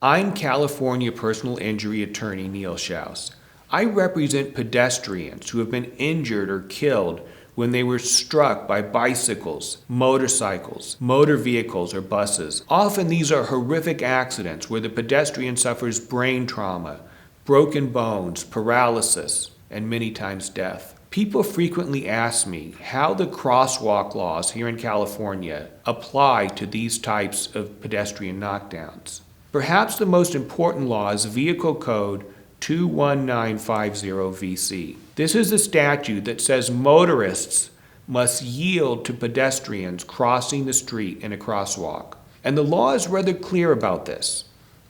I'm California personal injury attorney Neil Shouse. I represent pedestrians who have been injured or killed when they were struck by bicycles, motorcycles, motor vehicles, or buses. Often these are horrific accidents where the pedestrian suffers brain trauma, broken bones, paralysis, and many times death. People frequently ask me how the crosswalk laws here in California apply to these types of pedestrian knockdowns. Perhaps the most important law is Vehicle Code 21950 VC. This is a statute that says motorists must yield to pedestrians crossing the street in a crosswalk. And the law is rather clear about this.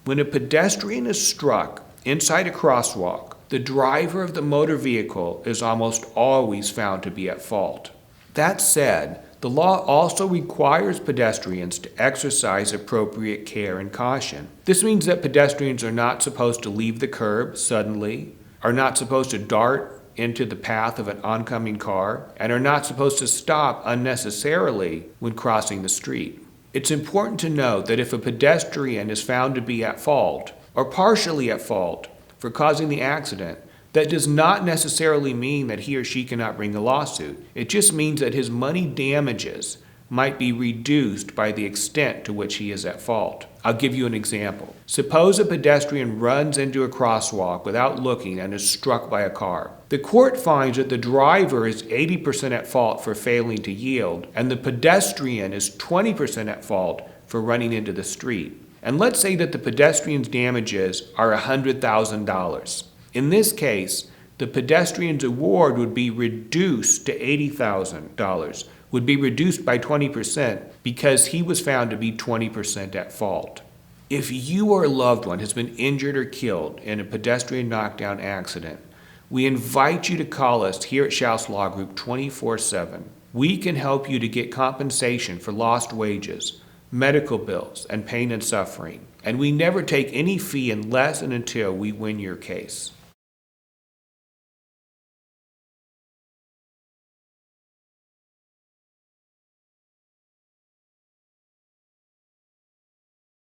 When a pedestrian is struck inside a crosswalk, the driver of the motor vehicle is almost always found to be at fault. That said, the law also requires pedestrians to exercise appropriate care and caution. This means that pedestrians are not supposed to leave the curb suddenly, are not supposed to dart into the path of an oncoming car, and are not supposed to stop unnecessarily when crossing the street. It's important to note that if a pedestrian is found to be at fault, or partially at fault, for causing the accident, that does not necessarily mean that he or she cannot bring a lawsuit. It just means that his money damages might be reduced by the extent to which he is at fault. I'll give you an example. Suppose a pedestrian runs into a crosswalk without looking and is struck by a car. The court finds that the driver is 80% at fault for failing to yield, and the pedestrian is 20% at fault for running into the street. And let's say that the pedestrian's damages are $100,000. In this case, the pedestrian's award would be reduced to $80,000, would be reduced by 20% because he was found to be 20% at fault. If you or a loved one has been injured or killed in a pedestrian knockdown accident, we invite you to call us here at Shouse Law Group 24/7. We can help you to get compensation for lost wages, medical bills, and pain and suffering. And we never take any fee unless and until we win your case.